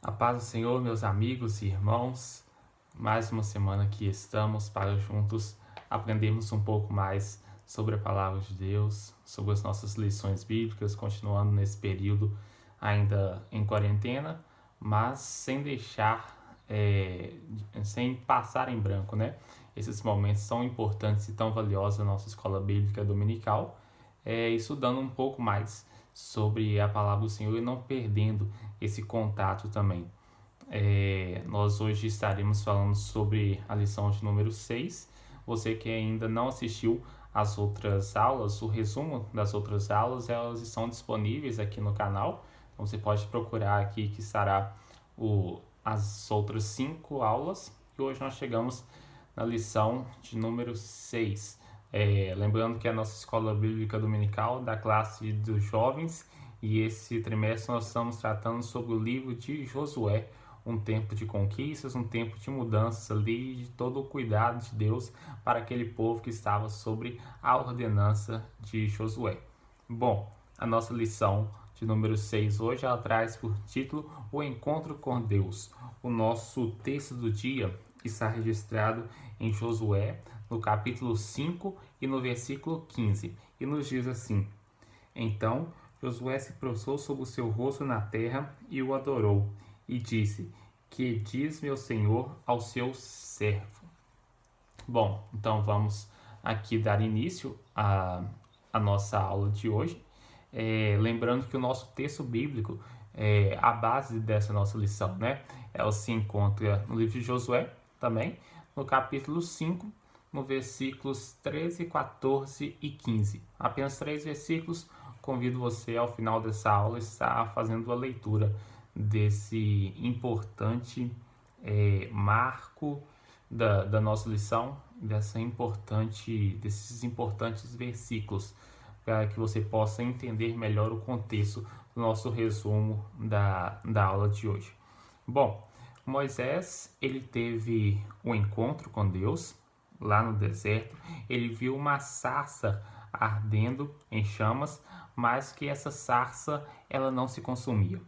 A paz do Senhor, meus amigos e irmãos, mais uma semana que estamos para juntos aprendermos um pouco mais sobre a palavra de Deus, sobre as nossas lições bíblicas, continuando nesse período ainda em quarentena, mas sem sem passar em branco, né? Esses momentos são importantes e tão valiosos na nossa escola bíblica dominical, estudando um pouco mais sobre a palavra do Senhor e não perdendo esse contato também. Nós hoje estaremos falando sobre a lição de número 6. Você que ainda não assistiu às outras aulas, o resumo das outras aulas, elas estão disponíveis aqui no canal. Então você pode procurar aqui que estará as outras 5 aulas. E hoje nós chegamos na lição de número 6. Lembrando que a nossa escola bíblica dominical da classe dos jovens, e esse trimestre nós estamos tratando sobre o livro de Josué, um tempo de conquistas, um tempo de mudanças ali, de todo o cuidado de Deus para aquele povo que estava sobre a ordenança de Josué. Bom, a nossa lição de número 6 hoje ela traz por título O Encontro com Deus. O nosso texto do dia está registrado em Josué, no capítulo 5 e no versículo 15, e nos diz assim: Então Josué se prostrou sobre o seu rosto na terra e o adorou, e disse: Que diz meu senhor ao seu servo? Bom, então vamos aqui dar início à nossa aula de hoje. Lembrando que o nosso texto bíblico é a base dessa nossa lição, né? Ela se encontra no livro de Josué, também, no capítulo 5, no versículos 13, 14 e 15. Apenas 3 versículos. Convido você ao final dessa aula a estar fazendo a leitura desse importante marco da nossa lição, desses importantes versículos, para que você possa entender melhor o contexto do nosso resumo da aula de hoje. Bom, Moisés, ele teve um encontro com Deus lá no deserto. Ele viu uma sarça ardendo em chamas, mas que essa sarça ela não se consumia.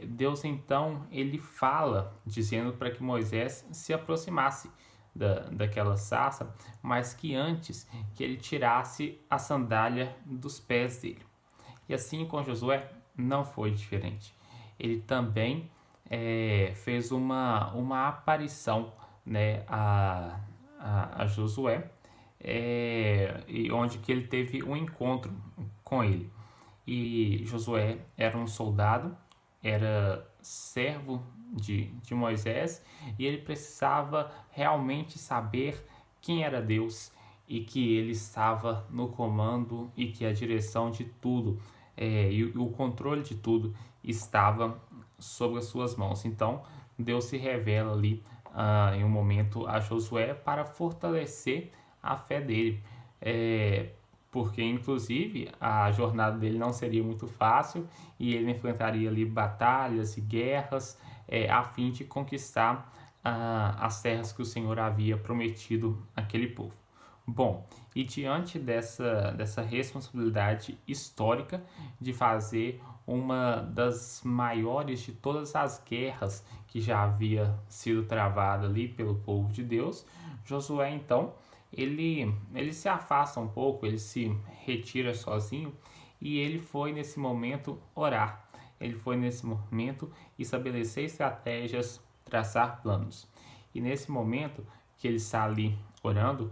Deus então ele fala dizendo para que Moisés se aproximasse daquela sarça, mas que antes que ele tirasse a sandália dos pés dele. E assim com Josué não foi diferente. Ele também fez uma aparição, né, a Josué, e onde que ele teve um encontro com ele. E Josué era um soldado, era servo de Moisés, e ele precisava realmente saber quem era Deus e que ele estava no comando e que a direção de tudo e o controle de tudo estava sobre as suas mãos. Então Deus se revela ali em um momento a Josué para fortalecer a fé dele. Porque inclusive a jornada dele não seria muito fácil e ele enfrentaria ali batalhas e guerras a fim de conquistar as terras que o Senhor havia prometido àquele povo. Bom, e diante dessa responsabilidade histórica de fazer uma das maiores de todas as guerras que já havia sido travada ali pelo povo de Deus, Josué então ele se afasta um pouco, ele se retira sozinho e ele foi nesse momento orar. Ele foi nesse momento estabelecer estratégias, traçar planos. E nesse momento que ele está ali orando,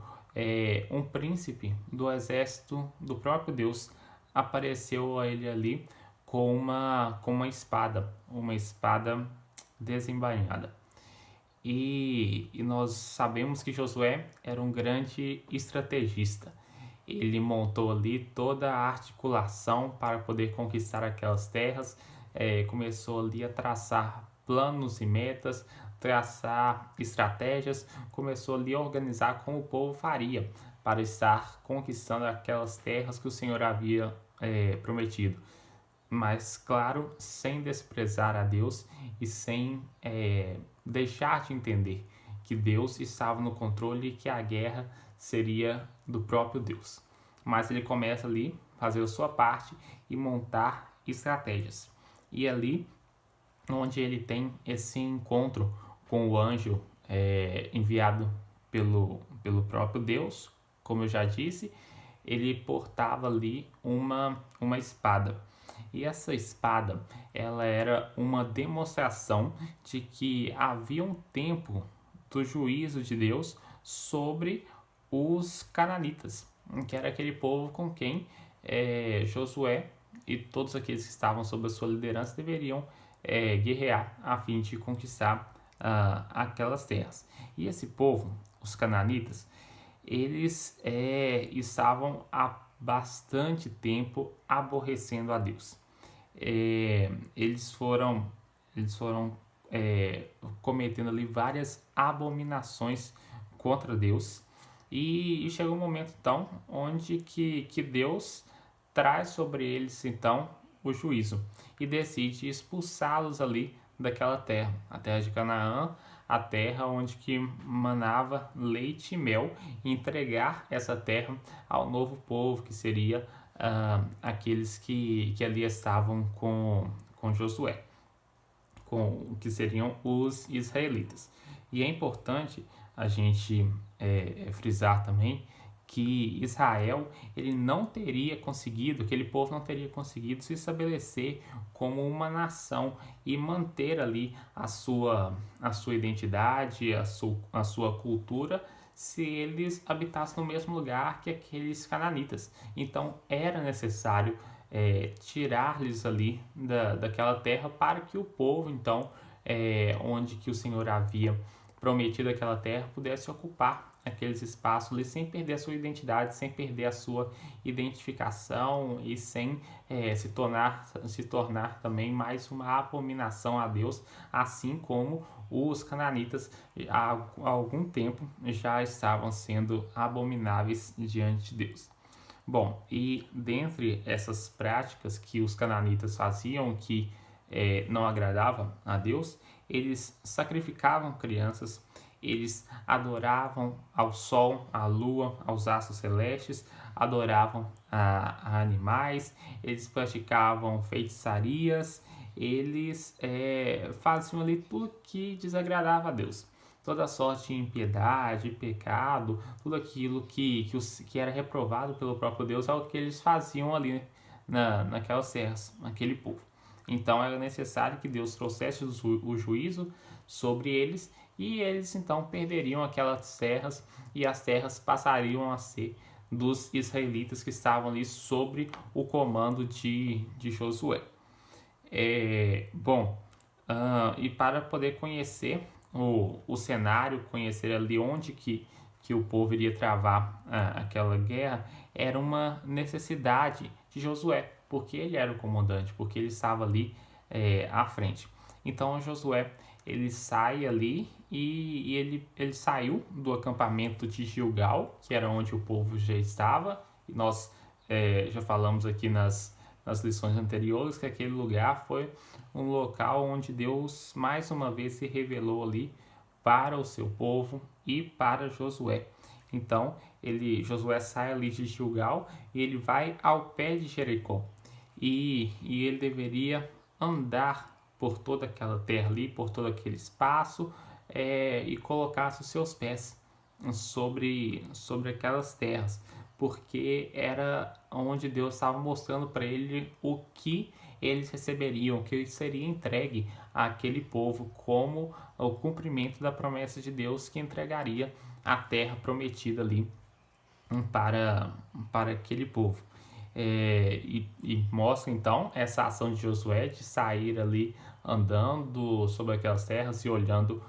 um príncipe do exército do próprio Deus apareceu a ele ali com uma espada desembainhada. E nós sabemos que Josué era um grande estrategista. Ele montou ali toda a articulação para poder conquistar aquelas terras, começou ali a traçar planos e metas, traçar estratégias, começou ali a organizar como o povo faria para estar conquistando aquelas terras que o Senhor havia prometido. Mas, claro, sem desprezar a Deus e sem deixar de entender que Deus estava no controle e que a guerra seria do próprio Deus. Mas ele começa ali a fazer a sua parte e montar estratégias. E ali onde ele tem esse encontro com o anjo enviado pelo próprio Deus, como eu já disse. Ele portava ali uma espada. E essa espada, ela era uma demonstração de que havia um tempo do juízo de Deus sobre os cananitas, que era aquele povo com quem Josué e todos aqueles que estavam sob a sua liderança deveriam guerrear a fim de conquistar aquelas terras. E esse povo, os cananitas, eles estavam há bastante tempo aborrecendo a Deus. Eles foram cometendo ali várias abominações contra Deus. E chegou um momento então onde que Deus traz sobre eles então o juízo e decide expulsá-los ali daquela terra, a terra de Canaã, a terra onde que manava leite e mel, e entregar essa terra ao novo povo, que seria aqueles que ali estavam com Josué, que seriam os israelitas. E é importante a gente frisar também que Israel, ele não teria conseguido, aquele povo não teria conseguido se estabelecer como uma nação e manter ali a sua identidade, a sua cultura, se eles habitassem no mesmo lugar que aqueles cananitas. Então era necessário tirar-lhes ali daquela terra para que o povo, então, onde que o Senhor havia prometido aquela terra, pudesse ocupar aqueles espaços ali sem perder a sua identidade, sem perder a sua identificação e sem se tornar também mais uma abominação a Deus, assim como os cananitas há algum tempo já estavam sendo abomináveis diante de Deus. Bom, e dentre essas práticas que os cananitas faziam que não agradava a Deus, eles sacrificavam crianças, eles adoravam ao sol, à lua, aos astros celestes, adoravam a animais, eles praticavam feitiçarias, eles faziam ali tudo que desagradava a Deus. Toda sorte de impiedade, pecado, tudo aquilo que era reprovado pelo próprio Deus é o que eles faziam ali naquelas terras, naquele povo. Então era necessário que Deus trouxesse o juízo sobre eles, e eles então perderiam aquelas terras, e as terras passariam a ser dos israelitas que estavam ali sobre o comando de Josué. E para poder conhecer o cenário, conhecer ali onde que o povo iria travar aquela guerra, era uma necessidade de Josué, porque ele era o comandante, porque ele estava ali à frente. Então Josué, ele sai ali e ele saiu do acampamento de Gilgal, que era onde o povo já estava, e nós já falamos aqui nas lições anteriores que aquele lugar foi um local onde Deus mais uma vez se revelou ali para o seu povo e para Josué. Então, Josué sai ali de Gilgal e ele vai ao pé de Jericó. E ele deveria andar por toda aquela terra ali, por todo aquele espaço, e colocasse os seus pés sobre aquelas terras, porque era onde Deus estava mostrando para ele o que eles receberiam, o que seria entregue àquele povo como o cumprimento da promessa de Deus, que entregaria a terra prometida ali para aquele povo. E mostra então essa ação de Josué de sair ali andando sobre aquelas terras e olhando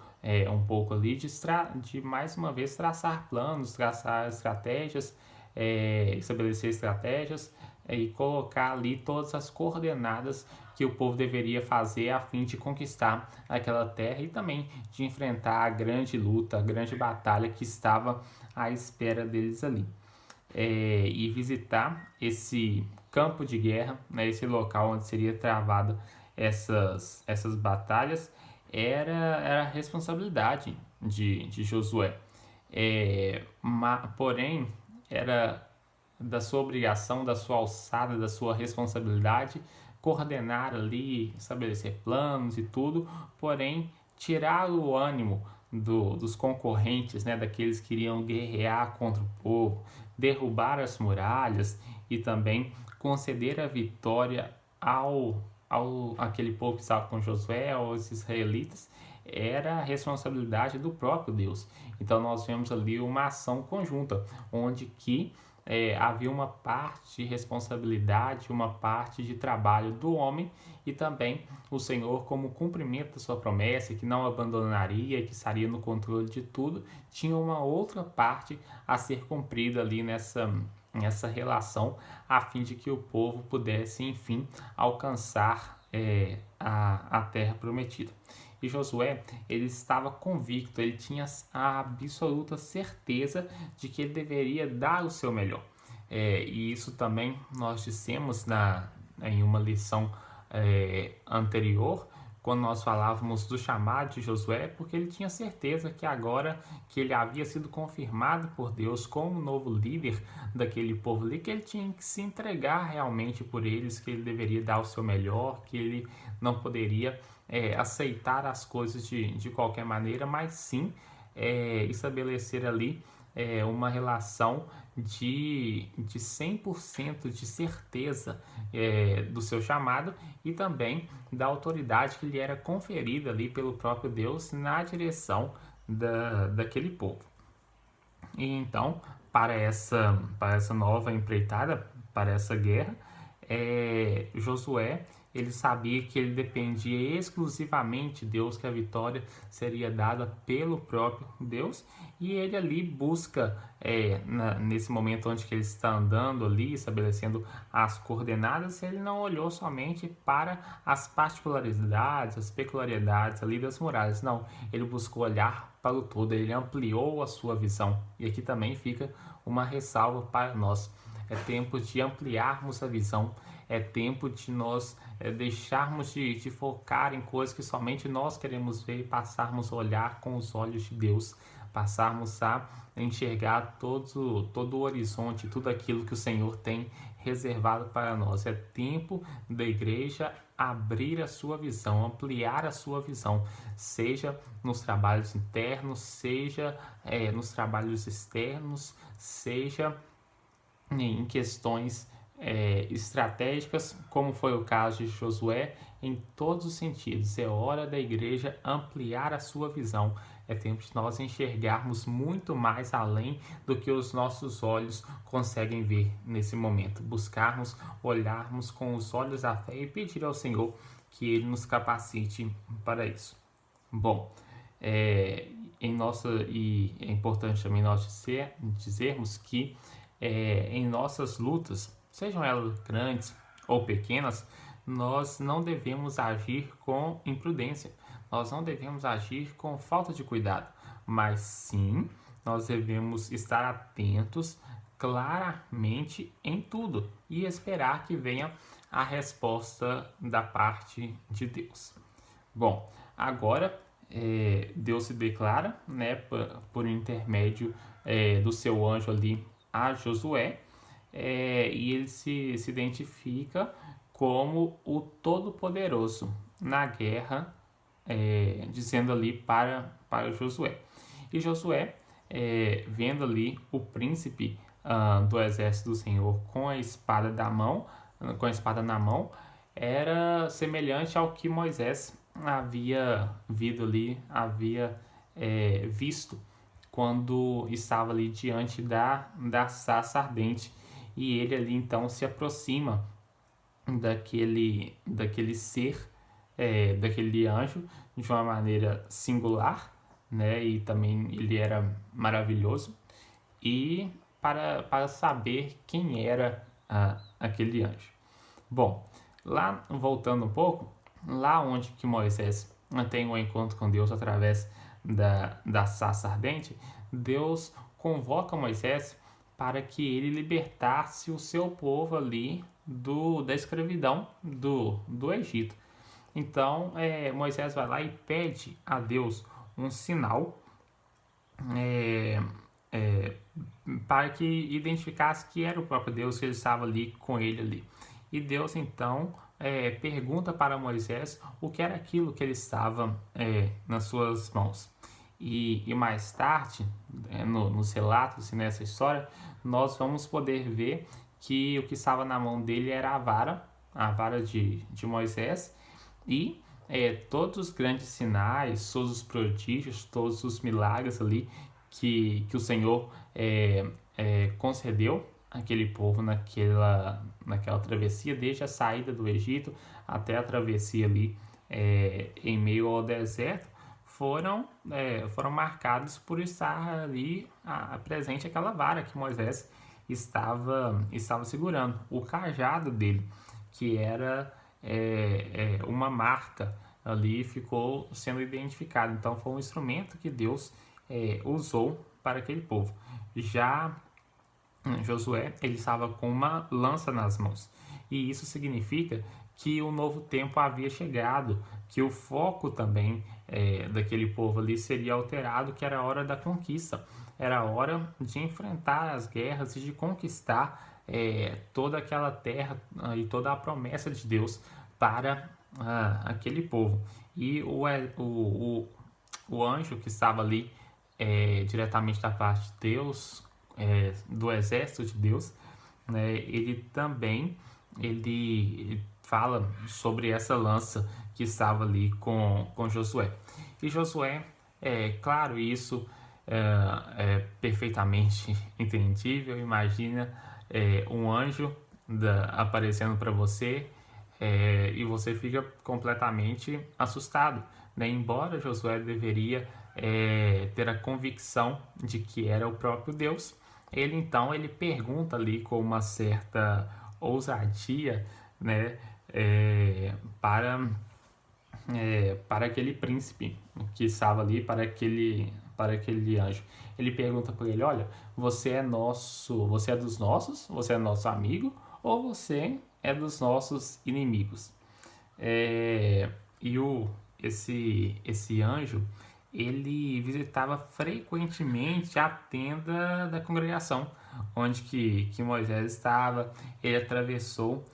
um pouco ali, de mais uma vez traçar planos, traçar estratégias, estabelecer estratégias e colocar ali todas as coordenadas que o povo deveria fazer a fim de conquistar aquela terra e também de enfrentar a grande luta, a grande batalha que estava à espera deles ali. E visitar esse campo de guerra, né, esse local onde seria travado essas batalhas, era a responsabilidade de Josué. Porém, era da sua obrigação, da sua alçada, da sua responsabilidade coordenar ali, estabelecer planos e tudo, porém tirar o ânimo dos concorrentes, né, daqueles que iriam guerrear contra o povo, derrubar as muralhas e também conceder a vitória ao aquele povo que estava com Josué, aos israelitas, era a responsabilidade do próprio Deus. Então nós vemos ali uma ação conjunta, onde que havia uma parte de responsabilidade, uma parte de trabalho do homem e também o Senhor, como cumprimento da sua promessa, que não abandonaria, que estaria no controle de tudo, tinha uma outra parte a ser cumprida ali nessa relação, a fim de que o povo pudesse, enfim, alcançar a terra prometida. E Josué, ele estava convicto, ele tinha a absoluta certeza de que ele deveria dar o seu melhor. E isso também nós dissemos em uma lição anterior, quando nós falávamos do chamado de Josué, porque ele tinha certeza que agora que ele havia sido confirmado por Deus como novo líder daquele povo ali, que ele tinha que se entregar realmente por eles, que ele deveria dar o seu melhor, que ele não poderia aceitar as coisas de qualquer maneira, mas sim estabelecer ali uma relação de 100% de certeza do seu chamado e também da autoridade que lhe era conferida ali pelo próprio Deus na direção daquele povo. E então, para essa nova empreitada, para essa guerra, Josué, ele sabia que ele dependia exclusivamente de Deus, que a vitória seria dada pelo próprio Deus, e ele ali busca, nesse momento onde que ele está andando ali, estabelecendo as coordenadas, ele não olhou somente para as particularidades, as peculiaridades ali das muralhas, não, ele buscou olhar para o todo, ele ampliou a sua visão, e aqui também fica uma ressalva para nós. É tempo de ampliarmos a visão, é tempo de nós deixarmos de focar em coisas que somente nós queremos ver e passarmos a olhar com os olhos de Deus, passarmos a enxergar todo o horizonte, tudo aquilo que o Senhor tem reservado para nós. É tempo da igreja abrir a sua visão, ampliar a sua visão, seja nos trabalhos internos, seja nos trabalhos externos, seja em questões estratégicas, como foi o caso de Josué, em todos os sentidos. É hora da igreja ampliar a sua visão. É tempo de nós enxergarmos muito mais além do que os nossos olhos conseguem ver nesse momento. Buscarmos, olharmos com os olhos da fé e pedir ao Senhor que Ele nos capacite para isso. Bom, e é importante também nós dizermos que em nossas lutas, sejam elas grandes ou pequenas, nós não devemos agir com imprudência, nós não devemos agir com falta de cuidado, mas sim nós devemos estar atentos claramente em tudo e esperar que venha a resposta da parte de Deus. Bom, agora Deus se declara, né, por intermédio do seu anjo ali a Josué, e ele se identifica como o Todo-Poderoso na guerra, dizendo ali para Josué. E Josué, vendo ali o príncipe do exército do Senhor com a espada na mão, era semelhante ao que Moisés havia visto quando estava ali diante da sarça ardente, e ele ali então se aproxima daquele ser, daquele anjo, de uma maneira singular, né? E também ele era maravilhoso, e para saber quem era aquele anjo. Bom, lá voltando um pouco, lá onde que Moisés tem um encontro com Deus através da sarça ardente, Deus convoca Moisés para que ele libertasse o seu povo ali da escravidão do Egito. Então Moisés vai lá e pede a Deus um sinal para que identificasse que era o próprio Deus, que ele estava ali com ele ali. E Deus então pergunta para Moisés o que era aquilo que ele estava nas suas mãos. E mais tarde, nos relatos e nessa história, nós vamos poder ver que o que estava na mão dele era a vara de Moisés, e todos os grandes sinais, todos os prodígios, todos os milagres ali que o Senhor concedeu àquele povo naquela travessia, desde a saída do Egito até a travessia ali em meio ao deserto, foram marcados por estar ali presente aquela vara que Moisés estava segurando. O cajado dele, que era uma marca ali, ficou sendo identificado. Então foi um instrumento que Deus usou para aquele povo. Já Josué, ele estava com uma lança nas mãos. E isso significa que o novo tempo havia chegado, que o foco também daquele povo ali seria alterado, que era a hora da conquista. Era a hora de enfrentar as guerras e de conquistar toda aquela terra e toda a promessa de Deus para aquele povo. E o anjo que estava ali diretamente da parte de Deus, do exército de Deus, né, ele também ele fala sobre essa lança que estava ali com Josué. E Josué, claro, isso é perfeitamente entendível. Imagina um anjo aparecendo para você e você fica completamente assustado, né? Embora Josué deveria ter a convicção de que era o próprio Deus, ele pergunta ali com uma certa ousadia, né, para aquele príncipe que estava ali, para aquele anjo. Ele pergunta para ele: olha, você é dos nossos, você é nosso amigo, ou você é dos nossos inimigos? Esse anjo, ele visitava frequentemente a tenda da congregação, onde que Moisés estava. Ele atravessou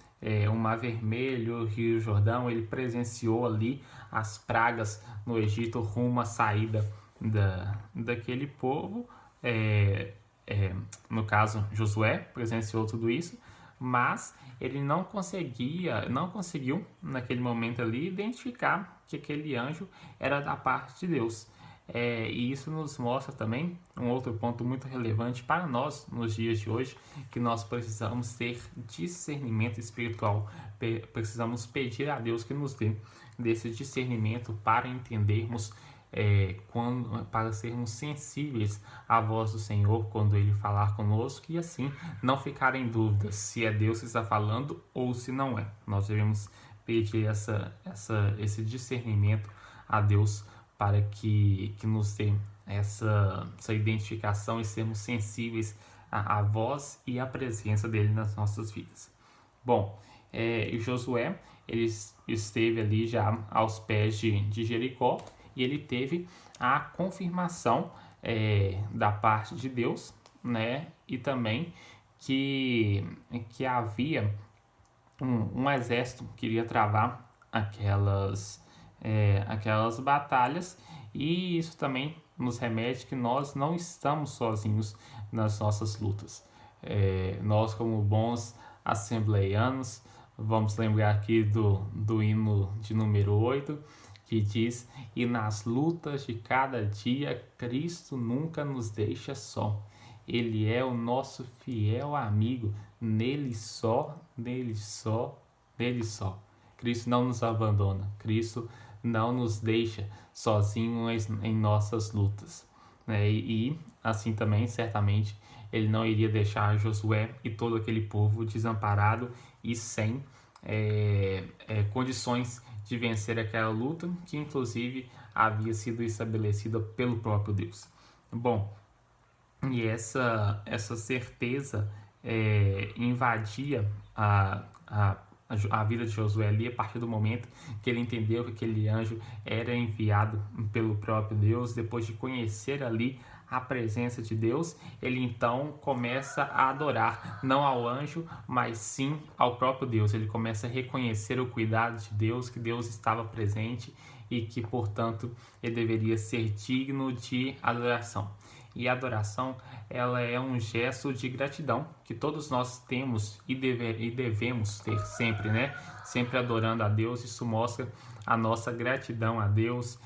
o Mar Vermelho, o Rio Jordão, ele presenciou ali as pragas no Egito rumo à saída daquele povo. No caso, Josué presenciou tudo isso, mas ele não conseguiu naquele momento ali identificar que aquele anjo era da parte de Deus. E isso nos mostra também um outro ponto muito relevante para nós nos dias de hoje, que nós precisamos ter discernimento espiritual, precisamos pedir a Deus que nos dê desse discernimento para entendermos, para sermos sensíveis à voz do Senhor quando Ele falar conosco, e assim não ficar em dúvida se é Deus que está falando ou se não é. Nós devemos pedir esse discernimento a Deus para que nos dê essa identificação e sermos sensíveis à voz e à presença dele nas nossas vidas. Bom, e Josué, ele esteve ali já aos pés de Jericó, e ele teve a confirmação da parte de Deus, né? E também que havia um exército que iria travar aquelas batalhas, e isso também nos remete que nós não estamos sozinhos nas nossas lutas. Nós, como bons assembleianos, vamos lembrar aqui do hino de número 8, que diz: e nas lutas de cada dia, Cristo nunca nos deixa só. Ele é o nosso fiel amigo, nele só. Cristo não nos abandona, Cristo não nos deixa sozinhos em nossas lutas. E assim também, certamente, ele não iria deixar Josué e todo aquele povo desamparado e sem condições de vencer aquela luta, que inclusive havia sido estabelecida pelo próprio Deus. Bom, e essa certeza invadia a vida de Josué ali, a partir do momento que ele entendeu que aquele anjo era enviado pelo próprio Deus, depois de conhecer ali a presença de Deus, ele então começa a adorar, não ao anjo, mas sim ao próprio Deus. Ele começa a reconhecer o cuidado de Deus, que Deus estava presente e que, portanto, ele deveria ser digno de adoração. E a adoração, ela é um gesto de gratidão que todos nós temos e devemos ter sempre, né? Sempre adorando a Deus. Isso mostra a nossa gratidão a Deus,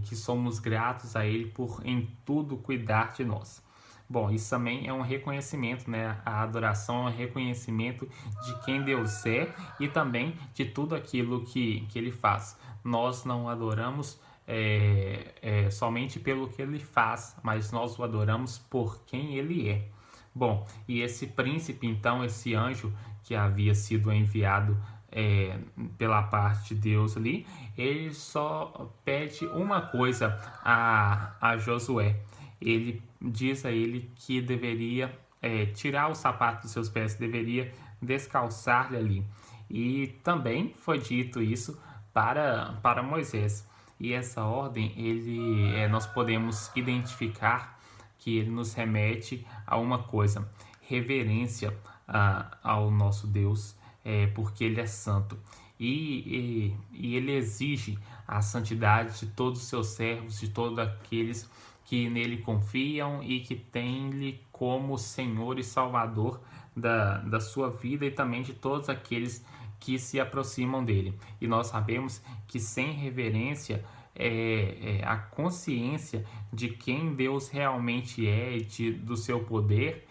que somos gratos a Ele por em tudo cuidar de nós. Bom, isso também é um reconhecimento, né? A adoração é um reconhecimento de quem Deus é e também de tudo aquilo que Ele faz. Nós não adoramos somente pelo que Ele faz, mas nós o adoramos por quem Ele é. Bom, e esse príncipe, então, esse anjo que havia sido enviado pela parte de Deus ali, ele só pede uma coisa a Josué. Ele diz a ele que deveria tirar o sapato dos seus pés, deveria descalçar-lhe ali. E também foi dito isso para Moisés. E essa ordem, nós podemos identificar que ele nos remete a uma coisa, reverência ao nosso Deus, porque ele é santo. E ele exige a santidade de todos os seus servos, de todos aqueles que nele confiam e que têm-lhe como Senhor e Salvador da sua vida e também de todos aqueles que se aproximam dele. E nós sabemos que sem reverência, a consciência de quem Deus realmente é e do seu poder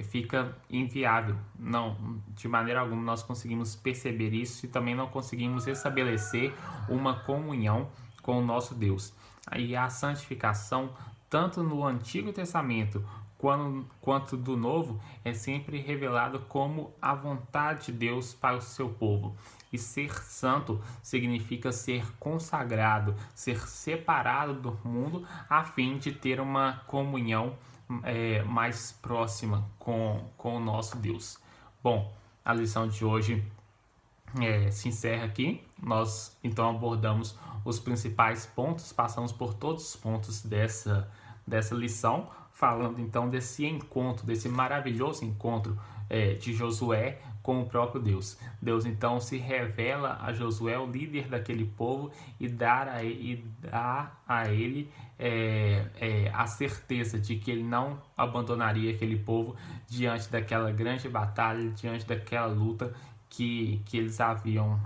fica inviável. Não, de maneira alguma nós conseguimos perceber isso e também não conseguimos estabelecer uma comunhão com o nosso Deus. E a santificação, tanto no Antigo Testamento quanto do Novo, é sempre revelado como a vontade de Deus para o seu povo. E ser santo significa ser consagrado, ser separado do mundo, a fim de ter uma comunhão mais próxima com o nosso Deus. Bom, a lição de hoje se encerra aqui. Nós então abordamos os principais pontos, passamos por todos os pontos dessa lição, falando então desse encontro, desse maravilhoso encontro de Josué com o próprio Deus. Deus então se revela a Josué, o líder daquele povo, e dá a ele a certeza de que ele não abandonaria aquele povo diante daquela grande batalha, diante daquela luta que eles haviam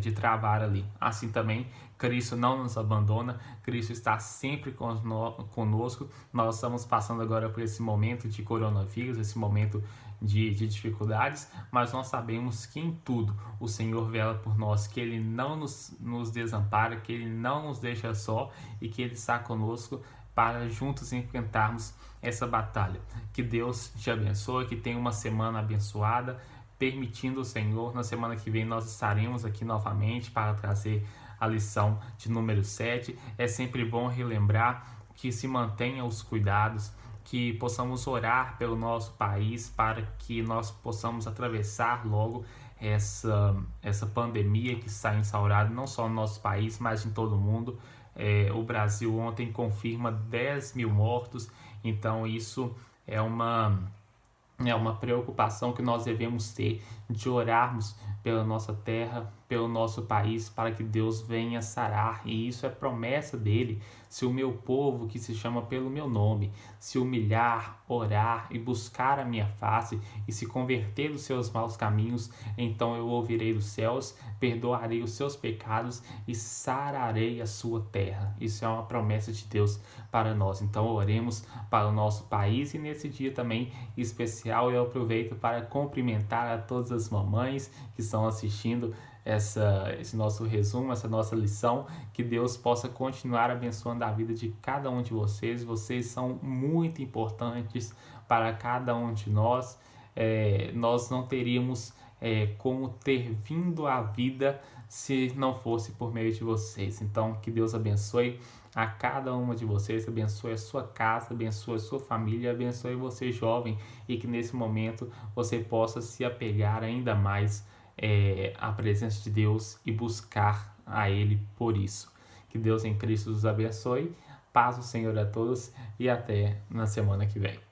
de travar ali. Assim também, Cristo não nos abandona, Cristo está sempre conosco. Nós estamos passando agora por esse momento de coronavírus, esse momento de dificuldades, mas nós sabemos que em tudo o Senhor vela por nós, que Ele não nos desampara, que Ele não nos deixa só e que Ele está conosco para juntos enfrentarmos essa batalha. Que Deus te abençoe, que tenha uma semana abençoada. Permitindo o Senhor, na semana que vem nós estaremos aqui novamente para trazer a lição de número 7. É sempre bom relembrar que se mantenha os cuidados, que possamos orar pelo nosso país para que nós possamos atravessar logo essa pandemia que está instaurada não só no nosso país, mas em todo o mundo. O Brasil ontem confirma 10 mil mortos, então isso é uma preocupação que nós devemos ter de orarmos pela nossa terra, pelo nosso país, para que Deus venha sarar. E isso é promessa dele. Se o meu povo, que se chama pelo meu nome, se humilhar, orar e buscar a minha face e se converter dos seus maus caminhos, então eu ouvirei dos céus, perdoarei os seus pecados e sararei a sua terra. Isso é uma promessa de Deus para nós. Então oremos para o nosso país e nesse dia também especial eu aproveito para cumprimentar a todas as mamães que estão assistindo esse nosso resumo, essa nossa lição. Que Deus possa continuar abençoando a vida de cada um de vocês. Vocês são muito importantes para cada um de nós. Nós não teríamos como ter vindo à vida se não fosse por meio de vocês. Então, que Deus abençoe a cada uma de vocês, abençoe a sua casa, abençoe a sua família, abençoe você jovem, e que nesse momento você possa se apegar ainda mais à presença de Deus e buscar a Ele por isso. Que Deus em Cristo os abençoe. Paz do Senhor a todos e até na semana que vem.